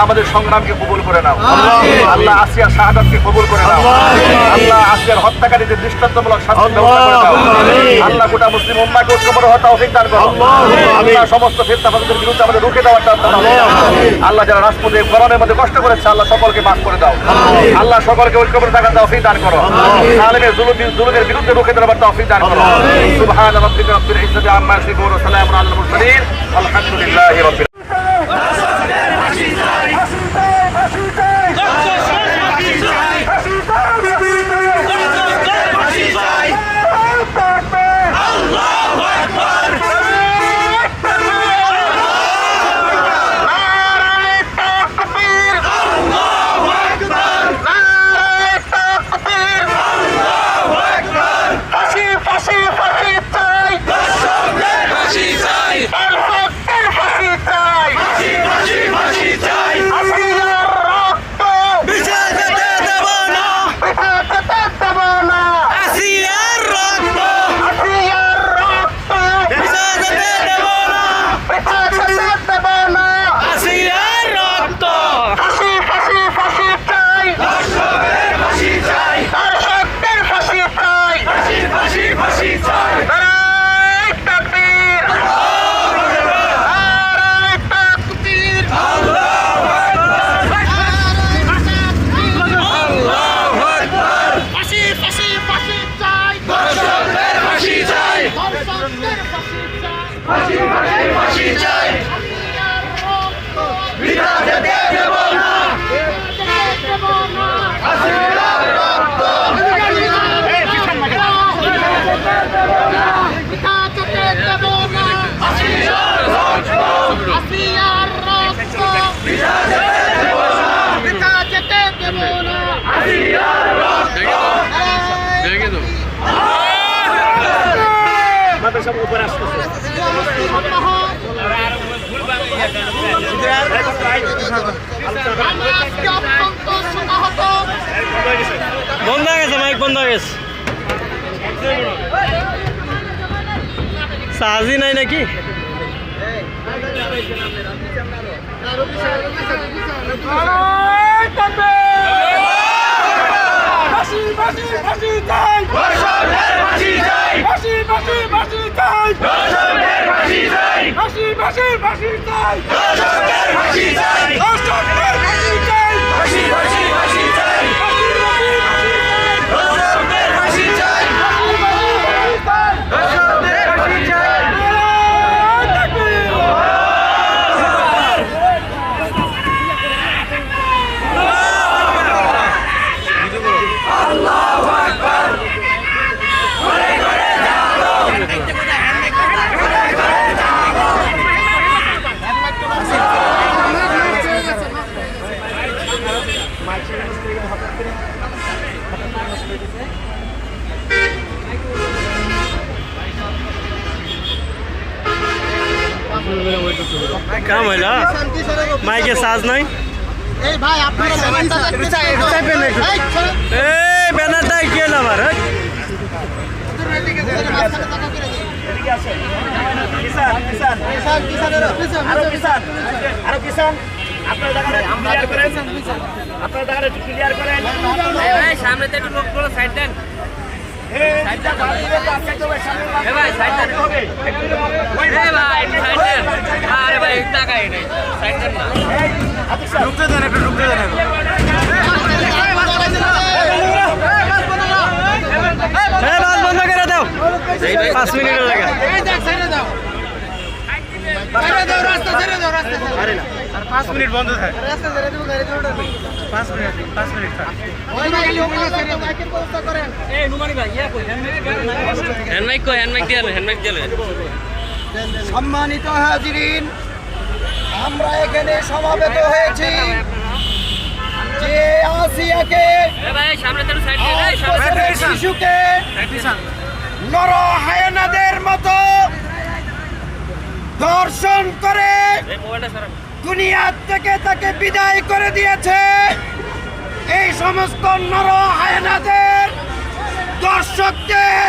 আমাদের সংগ্রামকে কবুল করে নাও আল্লাহ, আসিয়া শাহাদাতকে কবুল করে নাও আল্লাহ, আসিয়ার হত্যাকারীদের দৃষ্টান্তমূলক শাস্তির ব্যবস্থা করে দাও আল্লাহ, গোটা মুসলিম উম্মাহকে ঐক্যবদ্ধ হওয়ার তৌফিক দান করো আল্লাহ, সমস্ত ফিতনা ফাসাদের বিরুদ্ধে আমাদের রুখে দেওয়ার তৌফিক দাও আল্লাহ, যারা রাজপথে গরমের মধ্যে কষ্ট করেছে আল্লাহ সকলকে মাফ করে দাও আল্লাহ, সকলকে ঐক্যবদ্ধ থাকার তৌফিক দান করো জালেমের জুলুমের বিরুদ্ধে রুখে দেওয়ার তৌফিক দান করো সুবহান রাব্বিকা রাব্বিল ইজ্জাতি আম্মা ইয়াসিফুন ওয়া সালামুন আলাল মুরসালিন আলহামদুলিল্লাহি রাব্বিল বন্ধ হয়ে গেছে, মাইক বন্ধ হয়ে গেছে। চার্জই নাই নাকি? কাম হইলা মাইকে চার্জ নাই। ব্যানারটা কি হলো আমার? সামনে একটু লোক সাইড দেন। বন্ধ করে দাও, 5 মিনিটের লাগে। 5 মিনিট বন্ধ থাকে। 5 মিনিট সম্মানিত হাজিরিন, আমরা এখানে সমবেত হয়েছি যে আসিয়াকে শিশুকে নর হায়নাদের মতো ধর্ষণ করে দুনিয়া থেকে তাকে বিদায় করে দিয়েছে। এই সমস্ত নর হায়নাদের দর্শকদের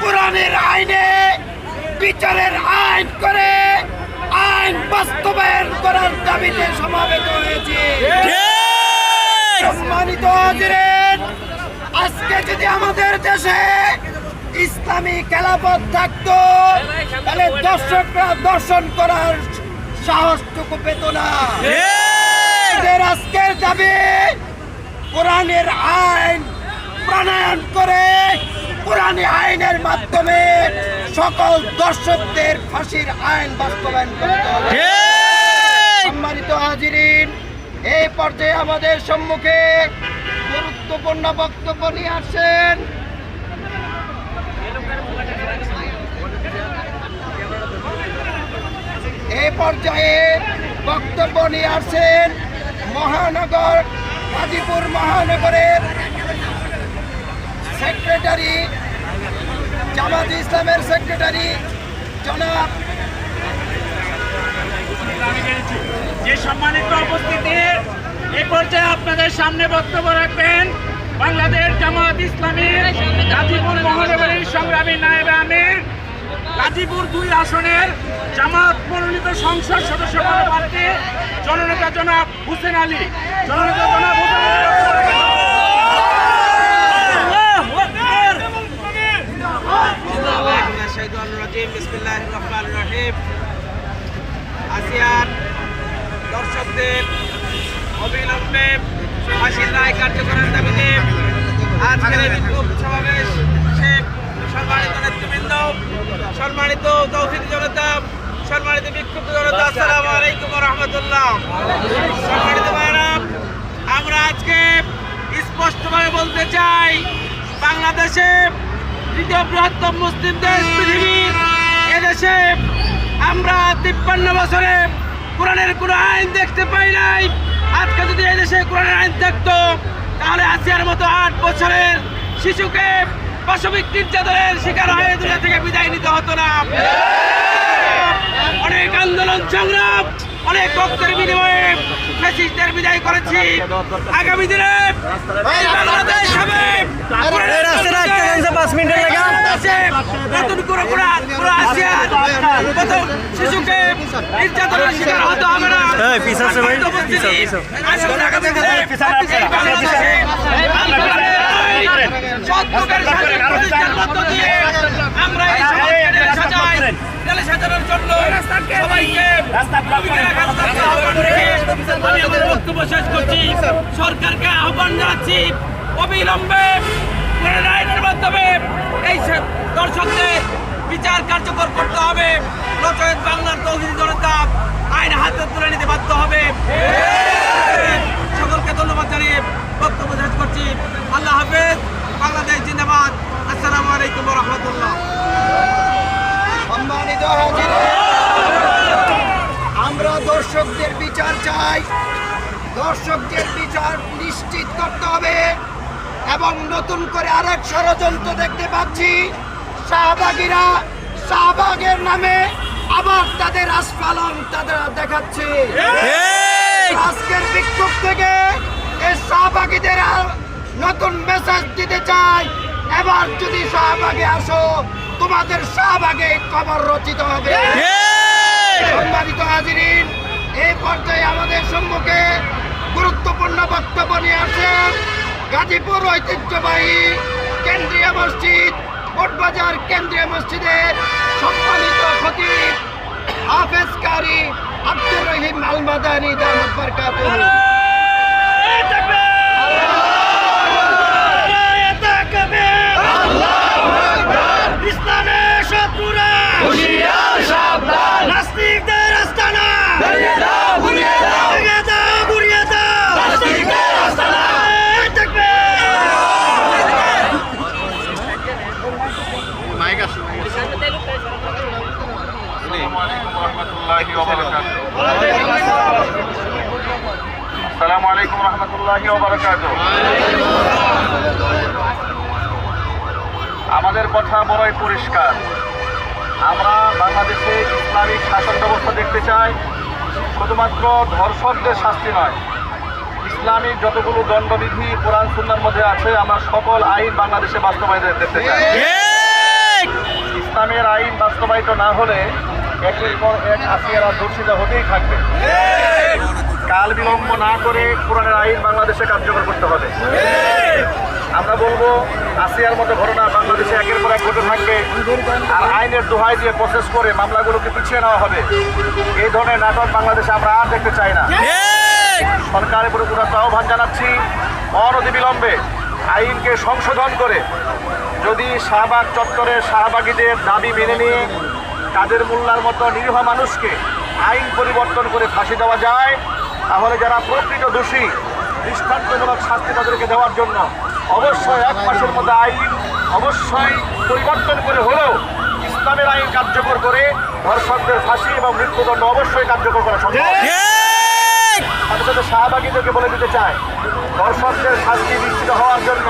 কোরআনের আইনে বিচারের আইন করে আইন বাস্তবায়ন করার দাবিতে সমাবেত হয়েছে। সম্মানিত হাজিরিন, আজকে যদি আমাদের দেশে ইসলামী খেলাফত থাকতো তাহলে দর্শকরা দর্শন করার সাহসটুকু পেত না। এদের আজকের দাবি কোরআনের আইন প্রণয়ন করে কোরআনী আইনের মাধ্যমে সকল দর্শকদের ফাঁসির আইন বাস্তবায়ন করতে হবে। সম্মানিত হাজিরিন, এই পর্যায়ে আমাদের সম্মুখে গুরুত্বপূর্ণ বক্তব্য নিয়ে আসছেন এই পর্যায়ে বক্তব্য নিয়ে আসছেন মহানগর গাজীপুর মহানগরের সেক্রেটারি জামাত ইসলামের সেক্রেটারি জনাব যে সম্মানিত উপস্থিতি, এই পর্যায়ে আপনাদের সামনে বক্তব্য রাখবেন বাংলাদেশ জামাত ইসলামী গাজীপুর মহানগরীর সংগ্রামী নায়েবে আমির, গাজীপুর 2 আসনের জামাত মনোনীত সংসদ সদস্য প্রার্থী জননেতা জনাব হুসেন আলী। জননেতা জনাব হুসেন আলী। আসিয়ান দর্শকদের অবিলম্বে ফাঁসির রায় কার্যকরের দাবিতে আজকের এই বিক্ষোভ সমাবেশে সম্মানিত নেতৃবৃন্দ, সম্মানিত তৌহিদি জনতা, সম্মানিত বিক্ষুব্ধ জনতা, আসসালামু আলাইকুম ওয়া রাহমাতুল্লাহ। সম্মানিত ভাইরা, আমরা আজকে স্পষ্টভাবে বলতে চাই, বাংলাদেশে দ্বিতীয় বৃহত্তম মুসলিম দেশ পৃথিবীর এদেশে আমরা 53 বছরে কোরআনের কোনো আইন দেখতে পাই নাই। আজকে যদি এদেশে কোরআনের আইন থাকতো তাহলে আসিয়ার মতো 8 বছরের শিশুকে পাশবিক নির্যাতনের শিকার হয়ে দুনিয়া থেকে বিদায় নিতে হতো না। অনেক আন্দোলন সংগ্রাম, অনেক রক্তের বিনিময়ে ফ্যাসিস্টদের বিদায় করেছি। আগামী দিনে এই বাংলাদেশ হবে নতুন করে আসিয়ার কত শিশুকে নির্যাতনের শিকার হতে হবে না। আসুন আগামী দিনে এই বাংলাদেশে সত্যের প্রতিষ্ঠার মধ্য দিয়ে আমরা এই সমাজকে সাজানোর জন্য সবাইকে আমি আমার বক্তব্য শেষ করছি। সরকারকে আহ্বান জানাচ্ছি, অবিলম্বে কোরআন আইনের মাধ্যমে এই দর্শকদের বিচার কার্যকর করতে হবে, নচেত বাংলার তৌহিদি জনতা আইন হাতে তুলে নিতে বাধ্য হবে। সকলকে ধন্যবাদ জানিয়ে বক্তব্য শেষ করছি। আল্লাহ হাফেজ। বাংলাদেশ জিন্দাবাদ। আসসালামু আলাইকুম ওয়া রাহমাতুল্লাহ। সম্মানিত হাজিরিন, আমরা দর্শকদের বিচার চাই। দর্শকদের বিচার নিশ্চিত করতে হবে এবং নতুন করে আরেক ষড়যন্ত্র দেখতে পাচ্ছি। শাহবাগীরা শাহবাগের নামে আবার তাদের আস্ফালন তারা দেখাচ্ছে। আজকের বিক্ষোভ থেকে এই শাহবাগীদের নতুন মেসেজ দিতে চাই, এবার যদি শাহবাগে আসো তোমাদের শাহবাগে কবর রচিত হবে। সম্মানিত হাজিরিন, এই পর্যায়ে আমাদের সম্মুখে গুরুত্বপূর্ণ বক্তব্য নিয়ে আসেন গাজীপুর ঐতিহ্যবাহী কেন্দ্রীয় মসজিদ বোটবাজার কেন্দ্রীয় মসজিদের সম্মানিত খতিব হাফেজ কারি আব্দুর রহিম আল মাদানী দামাত বারকাতুহু। ইসলামের শত্রুরা নাস্তিকদের আস্তানা ভেঙে দাও, গুড়িয়ে দাও। আসসালামু আলাইকুম ওয়া রাহমাতুল্লাহি ওয়া বারাকাতুহু। আমাদের কথা বড়ই পরিষ্কার, আমরা বাংলাদেশে ইসলামিক শাসন ব্যবস্থা দেখতে চাই। শুধুমাত্র ধর্ষকদের শাস্তি নয়, ইসলামিক যতগুলো দণ্ডবিধি কোরআন সুন্নাহর মধ্যে আছে আমরা সকল আইন বাংলাদেশে বাস্তবায়িত দেখতে চাই। ইসলামের আইন বাস্তবায়িত না হলে একের পর এক আসিয়ারা দূষিত হতেই থাকবে। কাল বিলম্ব না করে কোরআনের আইন বাংলাদেশে কার্যকর করতে হবে। আমরা বলবো আসিয়ার মতো ঘটনা বাংলাদেশে একের পর এক ঘটে থাকবে, আর আইনের দোহাই দিয়ে প্রসেস করে মামলাগুলোকে পিছিয়ে নেওয়া হবে। এই ধরনের নাটক বাংলাদেশে আমরা আর দেখতে চাই না। সরকারের উপরে উদাত্ত আহ্বান জানাচ্ছি, অনতিবিলম্বে আইনকে সংশোধন করে যদি শাহবাগ চত্বরে শাহবাগীদের দাবি মেনে নিয়ে কাদের মোল্লার মতো নিরীহ মানুষকে আইন পরিবর্তন করে ফাঁসি দেওয়া যায়, তাহলে যারা প্রকৃত দোষী দৃষ্টান্তমূলক শাস্তি তাদেরকে দেওয়ার জন্য অবশ্যই 1 মাসের মধ্যে আইন অবশ্যই পরিবর্তন করে হলেও ইসলামের আইন কার্যকর করে ধর্ষকদের ফাঁসি এবং মৃত্যুদণ্ড অবশ্যই কার্যকর করা সম্ভব। সাথে সাথে শাহবাগীদেরকে বলে দিতে চায়, ধর্ষকদের শাস্তি নিশ্চিত হওয়ার জন্য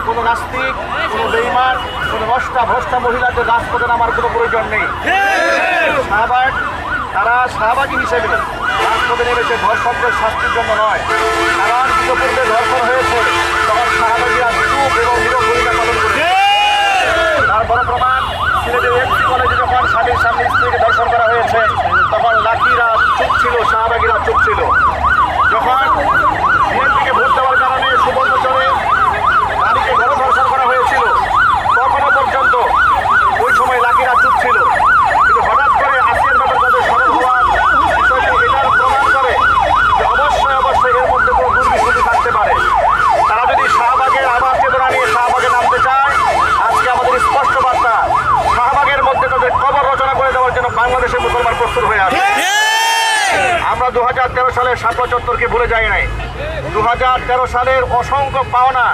কোনো নাস্তিক, কোনো বেঈমান, কোনো নষ্টা ভ্রষ্টা মহিলাদের রাজপথে নামার কোনো প্রয়োজন নেই। শাহবাগ তারা শাহবাগী হিসেবে রাজপথে নেমেছে ধর্ষকদের শাস্তির জন্য নয়। কারণ ইতিপূর্বে ধর্ষণ হয়েছে তখন শাহবাগীরা চুপ এবং নীরব ভূমিকা পালন করেছে। তার বড় প্রমাণ, সিলেটের এমসি কলেজে যখন স্বামীর সামনে স্ত্রীকে ধর্ষণ করা হয়েছে তখন লাকিরা চুপ ছিল, শাহবাগীরা চুপ ছিল। যখন বিএনপিকে ভোট দেওয়ার কারণে সুবর্ণচরে নারীকে গণধর্ষণ করা হয়েছিল তখনও পর্যন্ত ওই সময় লাকিরা চুপ ছিল। কিন্তু হঠাৎ করে আসিয়ার ব্যাপারে তাদের স্মরণ হওয়ার বিষয়টি এটার প্রমাণ করে যে অবশ্যই এর মধ্যে কোনো দুর্নীতি থাকতে পারে। তারা যদি শাহবাগের আবার চেতনা নিয়ে শাহবাগে নামতে চায়, আজকে আমাদের স্পষ্ট বার্তা, শাহবাগের মধ্যে তাদের কবর রচনা করে দেওয়ার জন্য বাংলাদেশের মুসলমান প্রস্তুত হয়ে আছে। আমরা 2013 সালের শাপলা চত্বরকে ভুলে যাই নাই। 2013 সালের অসংখ্য পাওনা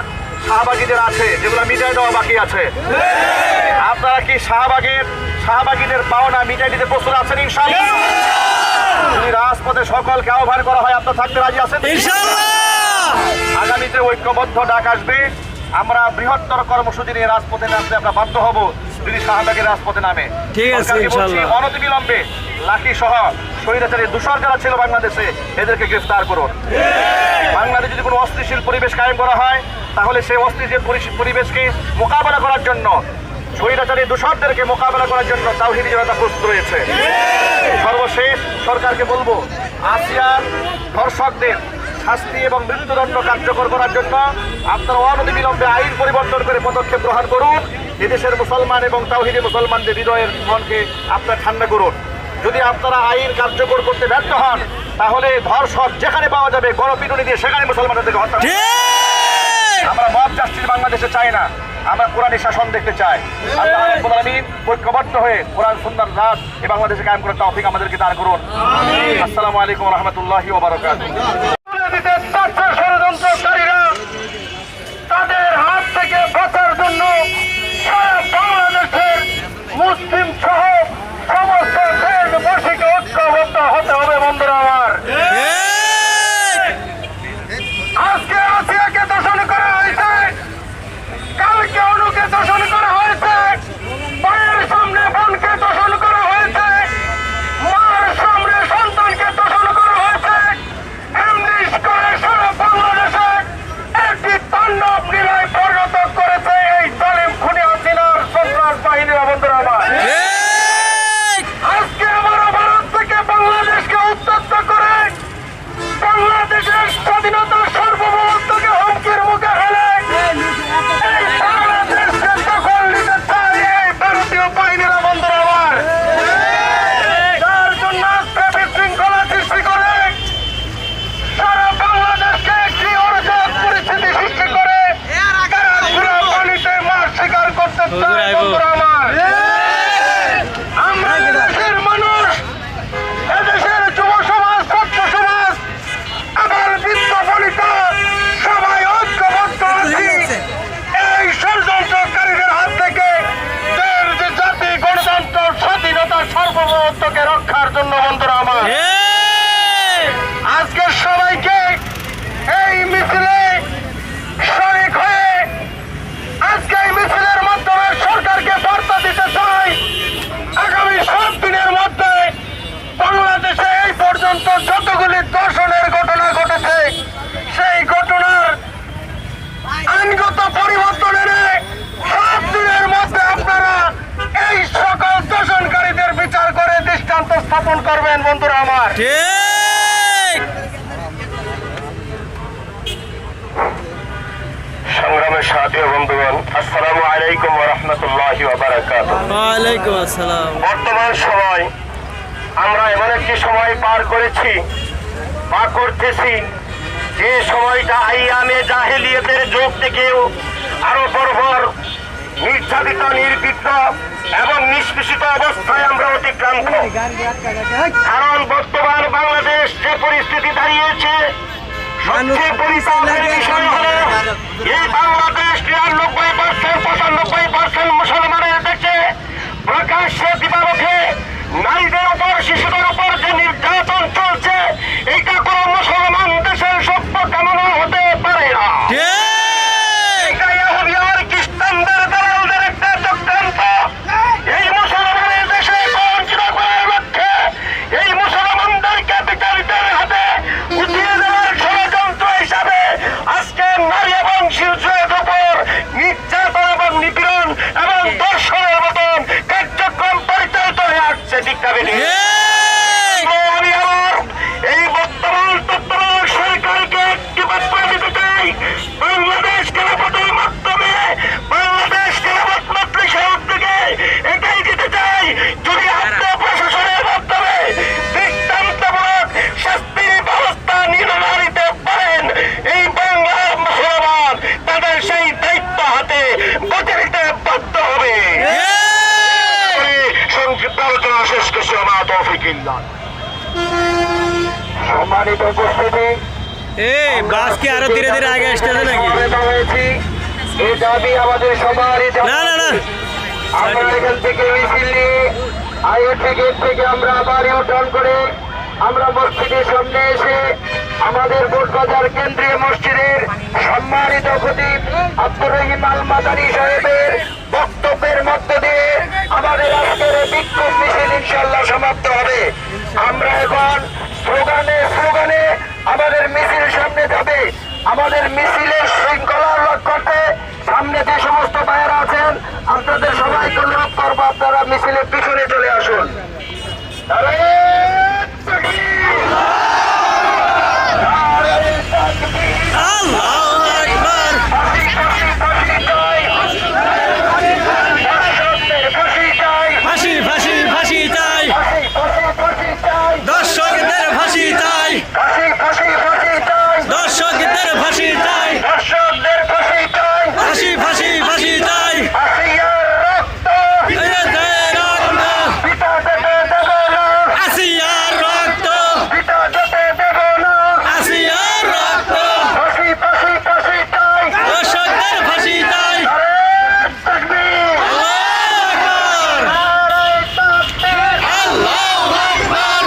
শাহবাগীদের আছে, যেগুলো মিটাই দেওয়া বাকি আছে। আপনারা কি শাহবাগীদের পাওনা মিটাই দিতে প্রস্তুত আছেন? ইনশাআল্লাহ। যদি রাজপথে সকলকে আহ্বান করা হয়, আপনারা থাকতে রাজি আছেন? আগামীতে ঐক্যবদ্ধ ডাক আসবে। আমরা বৃহত্তর কর্মসূচি নিয়ে রাজপথে নামতে আমরা বাধ্য হব যদি শাহবাগের রাজপথে নামে। ঠিক আছে, সরকারকে বলছি, ইনশাআল্লাহ। অনতিবিলম্বে লাকি সহ স্বৈরাচারী দূষর যারা ছিল বাংলাদেশে এদেরকে গ্রেফতার করুন। বাংলাদেশে যদি কোনো অস্থিতিশীল পরিবেশ কায়েম করা হয়, তাহলে সেই অস্থিতিশীল পরিবেশকে মোকাবেলা করার জন্য, স্বৈরাচারী দূষরদেরকে মোকাবেলা করার জন্য তাওহীদি জনতা প্রস্তুত রয়েছে। সর্বশেষ সরকারকে বলবো, আসিয়ার ধর্ষকদের শাস্তি এবং মৃত্যুদণ্ড কার্যকর করার জন্য আপনারা অনতিবিলম্বে আইন পরিবর্তন করে পদক্ষেপ গ্রহণ করুন। এদেশের মুসলমান এবং তাওহীদি মুসলমানদের হৃদয়ের মনকে আপনারা ঠান্ডা করুন। যদি আপনারা আইন কার্যকর করতে ব্যর্থ হন, তাহলে ধর্ষক যেখানে পাওয়া যাবে গণপিটুনি দিয়ে সেখানে মুসলমানদেরকে হত্যা করুন। আমরা মব জাস্টিস বাংলাদেশে চাই না, আমরা কোরআনী শাসন দেখতে চাই। আল্লাহ রাব্বুল আলামিন ঐক্যবদ্ধ হয়ে কোরআন সুন্নাহর রাজ এই বাংলাদেশে কায়েম করার তৌফিক আমাদেরকে দান করুন। আসসালামু আলাইকুম ওয়া রাহমাতুল্লাহি ওয়া বারাকাতুহু। ষড়যন্ত্রকারীরা তাদের হাত থেকে বাঁচার জন্য সারা বাংলাদেশের মুসলিম সহ সমস্ত দেশবাসীকে ঐক্যবদ্ধ হতে হবে। বন্ধুরা আমার, আজকে আসিয়াকে দর্শন করা হয়েছে, কালকে অনুকে দর্শন করা হয়েছে, মায়ের সামনে বোনকে দর্শন করা হয়েছে, মার সামনে সন্তানকে দর্শন করা হয়েছে। এমনি প্রিয় বন্ধুগণ, আসসালামু আলাইকুম ওয়া রাহমাতুল্লাহি ওয়া বারাকাতুহু। ওয়ালাইকুম আসসালাম। বর্তমান সময় আমরা এমন একটি সময় পার করেছি বা করতেছি, যে সময়টা আইয়ামে জাহেলিয়াতের যুগ থেকেও আরো বর্বর, নির্যাতিত, নির্বিঘ্ন এবং নিষ্পেষিত অবস্থায় আমরা অতিক্রান্ত। কারণ বর্তমান বাংলাদেশ যে পরিস্থিতি দাঁড়িয়েছে, সবচেয়ে পরিতাপের বিষয় হলো এই বাংলাদেশ 93% 95% মুসলমানের দেশে প্রকাশ্যে দিবালোকে নারীদের উপর, শিশুদের উপর যে নির্যাতন চলছে, এটা কোন মুসলমান দেশের সভ্য কামনা হতে পারে না। এটা ইহুদি আর খ্রিস্টানদের দালালদের একটা চক্রান্ত। এই মুসলমানের দেশে বঞ্চিত করার লক্ষ্যে এই মুসলমানদেরকে বিচারিতের হাতে উঠিয়ে দেওয়ার ষড়যন্ত্র হিসাবে আজকে নারী এবং শিশুদের উপর নির্যাতন এবং নিপীড়ন এবং দর্শনের মতন কার্যক্রম পরিচালিত হয়ে আসছে। ঠিক না বেঠিক? আমি আমার এই বর্তমান তত্ত্বাবধায়ক সরকারকে একটি বার্তা দিতে চাই, বাংলাদেশ খেলাফতের মাধ্যমে, বাংলাদেশ খেলাফত মজলিসের উদ্যোগে এটাই দিতে চাই, যদি আপনি প্রশাসনের মাধ্যমে দৃষ্টান্তমূলক শাস্তির ব্যবস্থা নিতে পারেন, এই বাংলার মুসলমান তাদের সেই দায়িত্ব হাতে গতি নিতে বাধ্য হবে। সংক্ষিপ্ত আলোচনা শেষ করছি। আমার তৌফিক ইল্লাহ। সম্মানিত উপস্থিতি, বাস কি আরো ধীরে ধীরে আগে আসতেছে নাকি? এই দাবি আমাদের সবারই। না না না, আমরা এখান থেকে মিছিল নিয়ে আইওটি গেট থেকে আমরা আবার ইউটার্ন করে আমরা মসজিদের সামনে এসে আমাদের বোটবাজার কেন্দ্রীয় মসজিদের সম্মানিত খতিব আব্দুর রহিম আল মাদানী সাহেবের বক্তব্যের মধ্য দিয়ে আমাদের আজকের বিক্ষোভ মিছিল ইনশাআল্লাহ সমাপ্ত হবে। আমরা এখন স্লোগানে স্লোগানে আমাদের মিছিল সামনে যাবে। আমাদের মিছিলের শৃঙ্খলা লক্ষ্যে সামনে যে সমস্ত ভাইয়েরা আছেন, আপনাদের সবাইকে অনুরোধ করবো, আপনারা মিছিলের পিছনে চলে আসুন। আল্লাহু আকবার। ফাঁসি ফাঁসি ফাঁসি চাই, দর্শকদের ফাঁসি চাই, দর্শকদের ফাঁসি চাই, ফাঁসি ফাঁসি ফাঁসি চাই। আসিয়ার রক্ত, আসিয়ার রক্ত, দর্শকদের ফাঁসি চাই। আল্লাহু আকবার,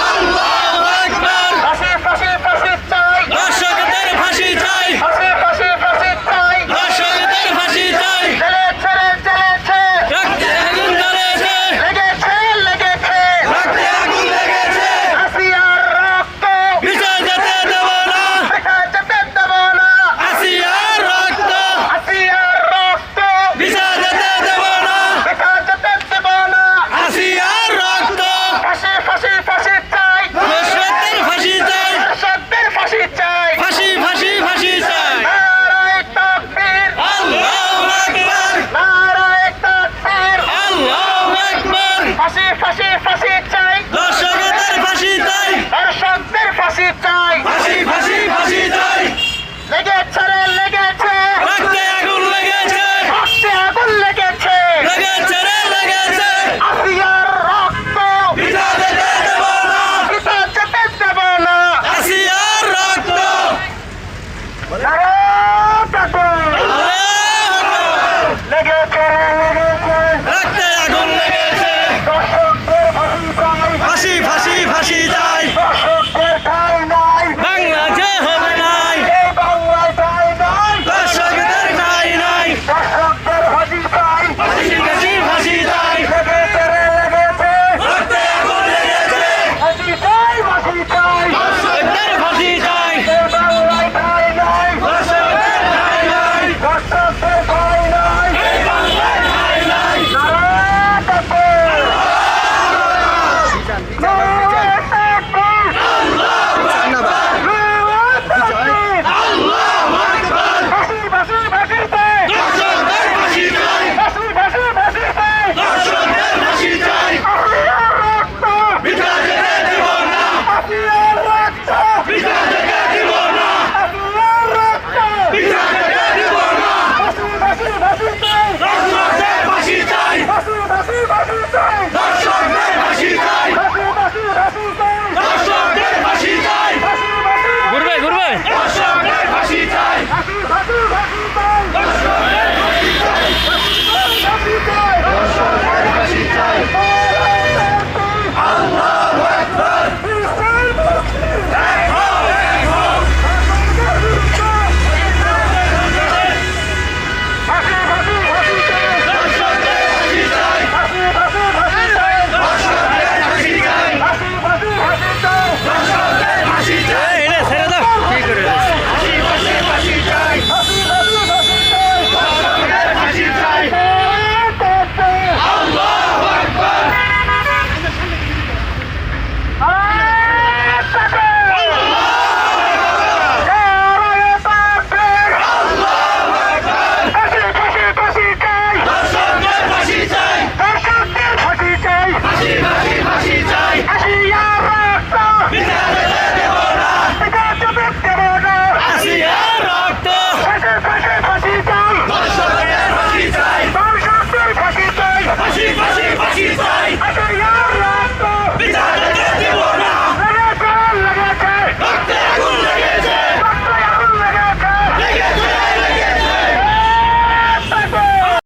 আল্লাহু আকবার, দর্শকদের ফাঁসি চাই, দর্শকদের ফাঁসি চাই। রক্তে আগুন জ্বলেছে, রক্তে আগুন লেগেছে,